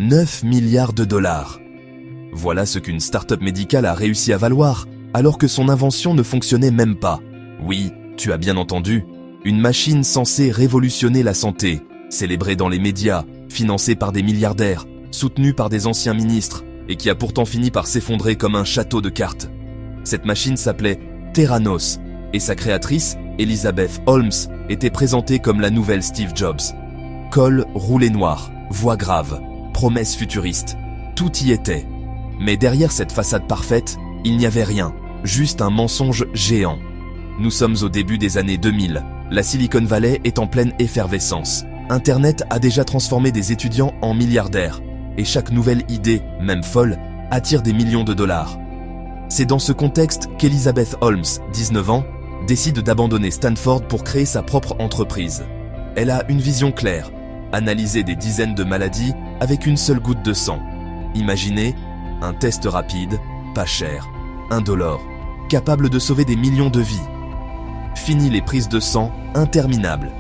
9 milliards de dollars. Voilà ce qu'une start-up médicale a réussi à valoir, alors que son invention ne fonctionnait même pas. Oui, tu as bien entendu, une machine censée révolutionner la santé, célébrée dans les médias, financée par des milliardaires, soutenue par des anciens ministres, et qui a pourtant fini par s'effondrer comme un château de cartes. Cette machine s'appelait Theranos, et sa créatrice, Elizabeth Holmes, était présentée comme la nouvelle Steve Jobs. Col roulé noir, voix grave, promesses futuristes, tout y était. Mais derrière cette façade parfaite, il n'y avait rien, juste un mensonge géant. Nous sommes au début des années 2000, la Silicon Valley est en pleine effervescence. Internet a déjà transformé des étudiants en milliardaires, et chaque nouvelle idée, même folle, attire des millions de dollars. C'est dans ce contexte qu'Elizabeth Holmes, 19 ans, décide d'abandonner Stanford pour créer sa propre entreprise. Elle a une vision claire, analyser des dizaines de maladies avec une seule goutte de sang. Imaginez un test rapide, pas cher, indolore, capable de sauver des millions de vies. Fini les prises de sang interminables.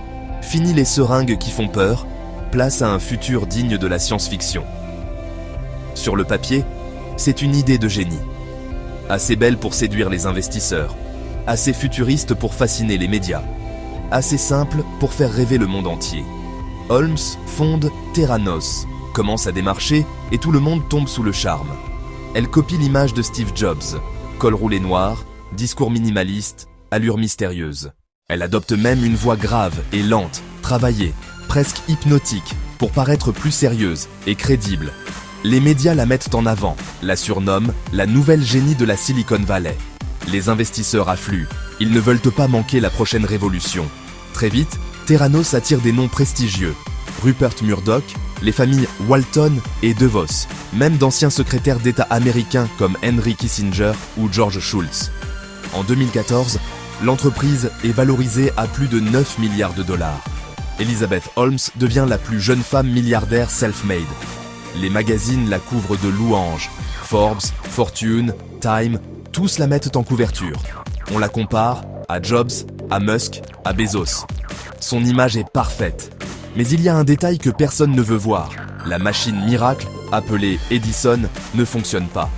Fini les seringues qui font peur. Place à un futur digne de la science-fiction. Sur le papier, c'est une idée de génie. Assez belle pour séduire les investisseurs. Assez futuriste pour fasciner les médias. Assez simple pour faire rêver le monde entier. Holmes fonde Theranos, commence à démarcher et tout le monde tombe sous le charme. Elle copie l'image de Steve Jobs. Col roulé noir, discours minimaliste, allure mystérieuse. Elle adopte même une voix grave et lente, travaillée, presque hypnotique, pour paraître plus sérieuse et crédible. Les médias la mettent en avant, la surnomment la nouvelle génie de la Silicon Valley. Les investisseurs affluent, ils ne veulent pas manquer la prochaine révolution. Très vite, Theranos attire des noms prestigieux. Rupert Murdoch, les familles Walton et DeVos, même d'anciens secrétaires d'État américains comme Henry Kissinger ou George Shultz. En 2014, l'entreprise est valorisée à plus de 9 milliards de dollars. Elizabeth Holmes devient la plus jeune femme milliardaire self-made. Les magazines la couvrent de louanges. Forbes, Fortune, Time, tous la mettent en couverture. On la compare à Jobs, à Musk, à Bezos. Son image est parfaite. Mais il y a un détail que personne ne veut voir. La machine miracle, appelée Edison, ne fonctionne pas.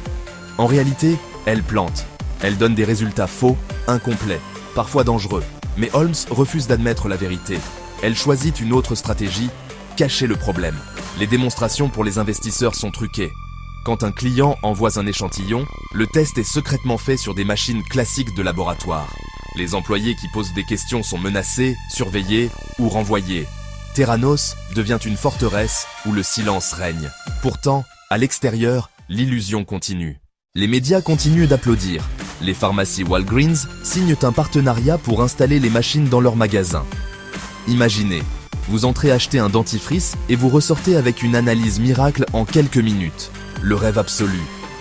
En réalité, elle plante. Elle donne des résultats faux, incomplets, parfois dangereux. Mais Holmes refuse d'admettre la vérité. Elle choisit une autre stratégie, cacher le problème. Les démonstrations pour les investisseurs sont truquées. Quand un client envoie un échantillon, le test est secrètement fait sur des machines classiques de laboratoire. Les employés qui posent des questions sont menacés, surveillés ou renvoyés. Theranos devient une forteresse où le silence règne. Pourtant, à l'extérieur, l'illusion continue. Les médias continuent d'applaudir. Les pharmacies Walgreens signent un partenariat pour installer les machines dans leurs magasins. Imaginez, vous entrez acheter un dentifrice et vous ressortez avec une analyse miracle en quelques minutes. Le rêve absolu.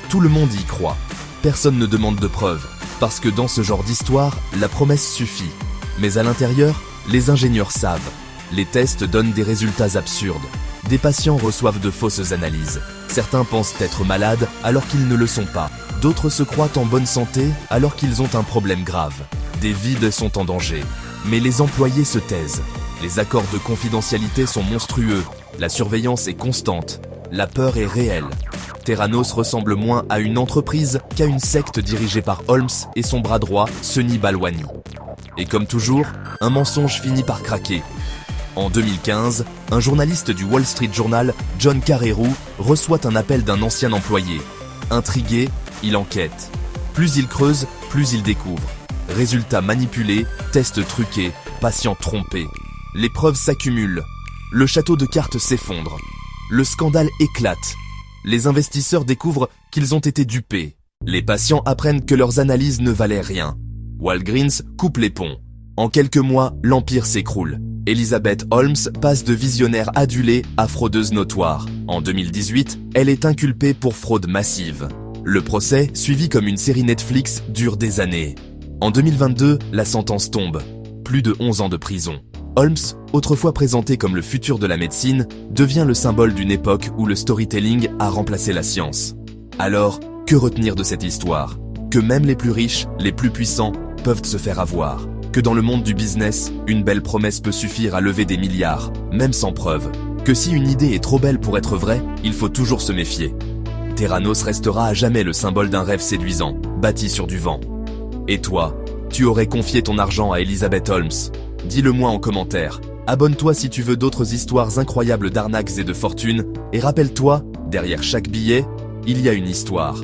Tout le monde y croit. Personne ne demande de preuves, parce que dans ce genre d'histoire, la promesse suffit. Mais à l'intérieur, les ingénieurs savent. Les tests donnent des résultats absurdes. Des patients reçoivent de fausses analyses. Certains pensent être malades alors qu'ils ne le sont pas. D'autres se croient en bonne santé alors qu'ils ont un problème grave. Des vies sont en danger. Mais les employés se taisent. Les accords de confidentialité sont monstrueux. La surveillance est constante. La peur est réelle. Theranos ressemble moins à une entreprise qu'à une secte dirigée par Holmes et son bras droit, Sunny Balwani. Et comme toujours, un mensonge finit par craquer. En 2015, un journaliste du Wall Street Journal, John Carreyrou, reçoit un appel d'un ancien employé. Intrigué, il enquête. Plus il creuse, plus il découvre. Résultats manipulés, tests truqués, patients trompés. Les preuves s'accumulent. Le château de cartes s'effondre. Le scandale éclate. Les investisseurs découvrent qu'ils ont été dupés. Les patients apprennent que leurs analyses ne valaient rien. Walgreens coupe les ponts. En quelques mois, l'empire s'écroule. Elizabeth Holmes passe de visionnaire adulée à fraudeuse notoire. En 2018, elle est inculpée pour fraude massive. Le procès, suivi comme une série Netflix, dure des années. En 2022, la sentence tombe. Plus de 11 ans de prison. Holmes, autrefois présenté comme le futur de la médecine, devient le symbole d'une époque où le storytelling a remplacé la science. Alors, que retenir de cette histoire? Que même les plus riches, les plus puissants, peuvent se faire avoir. Que dans le monde du business, une belle promesse peut suffire à lever des milliards, même sans preuve. que si une idée est trop belle pour être vraie, il faut toujours se méfier. Theranos restera à jamais le symbole d'un rêve séduisant, bâti sur du vent. Et toi, tu aurais confié ton argent à Elizabeth Holmes? Dis-le-moi en commentaire. Abonne-toi si tu veux d'autres histoires incroyables d'arnaques et de fortune, et rappelle-toi, derrière chaque billet, il y a une histoire.